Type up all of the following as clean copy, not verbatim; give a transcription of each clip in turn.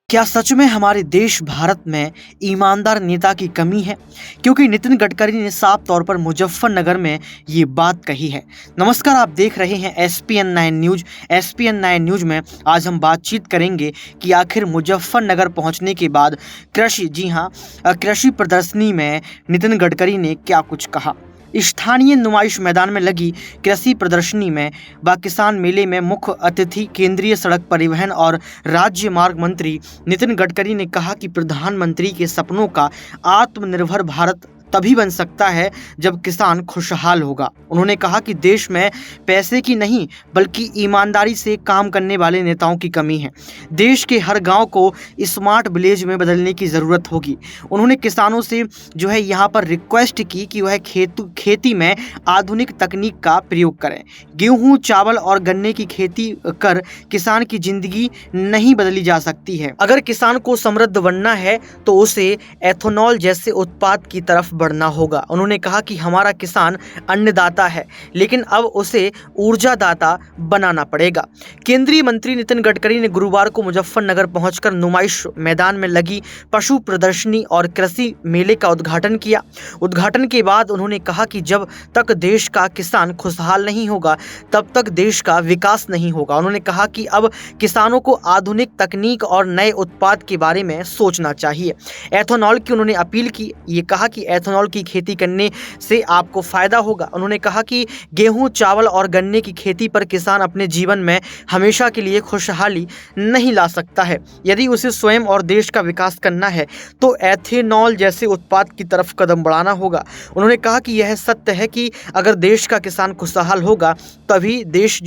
क्या सच में हमारे देश भारत में ईमानदार नेता की कमी है? क्योंकि नितिन गडकरी ने साफ तौर पर मुजफ्फरनगर में ये बात कही है। नमस्कार, आप देख रहे हैं एसपीएन 9 न्यूज। एसपीएन 9 न्यूज में आज हम बातचीत करेंगे कि आखिर मुजफ्फरनगर पहुंचने के बाद कृषि प्रदर्शनी में नितिन गडकरी ने क्या कुछ कहा। स्थानीय नुमाइश मैदान में लगी कृषि प्रदर्शनी में व किसान मेले में मुख्य अतिथि केंद्रीय सड़क परिवहन और राज्य मार्ग मंत्री नितिन गडकरी ने कहा कि प्रधानमंत्री के सपनों का आत्मनिर्भर भारत तभी बन सकता है जब किसान खुशहाल होगा। उन्होंने कहा कि देश में पैसे की नहीं बल्कि ईमानदारी से काम करने वाले नेताओं की कमी है। देश के हर गांव को स्मार्ट विलेज में बदलने की ज़रूरत होगी। उन्होंने किसानों से यहाँ पर रिक्वेस्ट की कि वह खेती में आधुनिक तकनीक का प्रयोग करें। गेहूँ, चावल और गन्ने की खेती कर किसान की जिंदगी नहीं बदली जा सकती है। अगर किसान को समृद्ध बनना है तो उसे एथेनॉल जैसे उत्पाद की तरफ बढ़ना होगा। उन्होंने कहा कि हमारा किसान अन्नदाता है, लेकिन अब उसे ऊर्जादाता बनाना पड़ेगा। केंद्रीय मंत्री नितिन गडकरी ने गुरुवार को मुजफ्फरनगर पहुंचकर नुमाइश मैदान में लगी पशु प्रदर्शनी और कृषि मेले का उद्घाटन किया। उद्घाटन के बाद उन्होंने कहा कि जब तक देश का किसान खुशहाल नहीं होगा तब तक देश का विकास नहीं होगा। उन्होंने कहा कि अब किसानों को आधुनिक तकनीक और नए उत्पाद के बारे में सोचना चाहिए। एथेनॉल की उन्होंने अपील की। ये कहा कि एथेनॉल की खेती करने से आपको फायदा होगा। उन्होंने कहा कि गेहूं, चावल और गन्ने की खेती पर किसान अपने जीवन में हमेशा के लिए खुशहाली नहीं ला सकता है। यदि उसे स्वयं और देश का विकास करना है तो एथेनॉल जैसे उत्पाद की तरफ कदम बढ़ाना होगा। उन्होंने कहा कि यह सत्य है कि अगर देश का किसान खुशहाल होगा तभी देश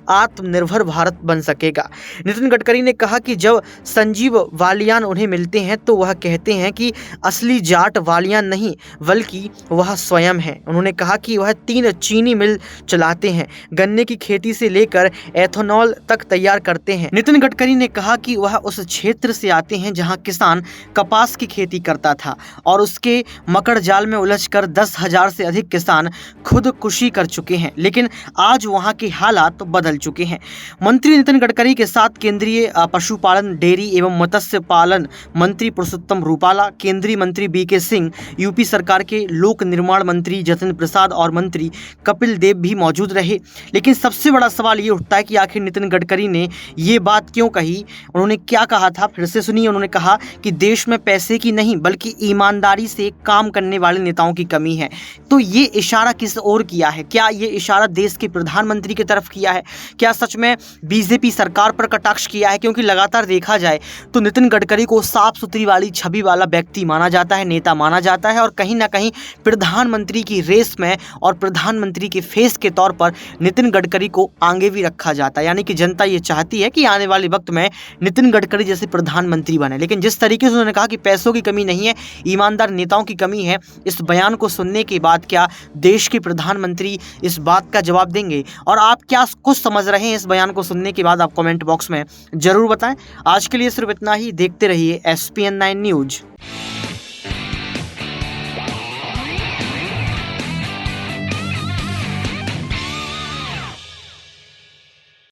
आत्मनिर्भर भारत बन सकेगा। नितिन गडकरी ने कहा कि जब संजीव बालियान उन्हें मिलते हैं तो वह कहते हैं कि असली जाट बालियान नहीं बल्कि वह स्वयं है। उन्होंने कहा कि वह 3 चीनी मिल चलाते हैं, गन्ने की खेती से लेकर एथेनॉल तक तैयार करते हैं। नितिन गडकरी ने कहा कि वह उस क्षेत्र से आते हैं जहां किसान कपास की खेती करता था और उसके मकड़ जाल में उलझकर 10,000 से अधिक किसान खुदकुशी कर चुके हैं, लेकिन आज वहां के हालात बदल चुके हैं। मंत्री नितिन गडकरी के साथ केंद्रीय पशुपालन, डेयरी एवं मत्स्य पालन मंत्री पुरुषोत्तम रूपाला, केंद्रीय मंत्री बीके सिंह, यूपी सरकार के लोक निर्माण मंत्री जतिन प्रसाद और मंत्री कपिल देव भी मौजूद रहे। लेकिन सबसे बड़ा सवाल ये उठता है कि आखिर नितिन गडकरी ने ये बात क्यों कही। उन्होंने क्या कहा था, फिर से सुनिए। उन्होंने कहा कि देश में पैसे की नहीं बल्कि ईमानदारी से काम करने वाले नेताओं की कमी है। तो ये इशारा किस ओर किया है? क्या ये इशारा देश के प्रधानमंत्री की तरफ किया है? क्या सच में बीजेपी सरकार पर कटाक्ष किया है? क्योंकि लगातार देखा जाए तो नितिन गडकरी को साफ सुथरी वाली छवि वाला व्यक्ति माना जाता है, नेता माना जाता है, और कहीं ना कहीं प्रधानमंत्री की रेस में और प्रधानमंत्री के फेस के तौर पर नितिन गडकरी को आगे भी रखा जाता है। यानी कि जनता ये चाहती है कि आने वाले वक्त में नितिन गडकरी जैसे प्रधानमंत्री बने। लेकिन जिस तरीके से उन्होंने कहा कि पैसों की कमी नहीं है, ईमानदार नेताओं की कमी है, इस बयान को सुनने के बाद क्या देश के प्रधानमंत्री इस बात का जवाब देंगे? और आप क्या कुछ समझ रहे हैं इस बयान को सुनने के बाद? आप कमेंट बॉक्स में जरूर बताएं। आज के लिए सिर्फ इतना ही। देखते रहिए एसपीएन 9 न्यूज।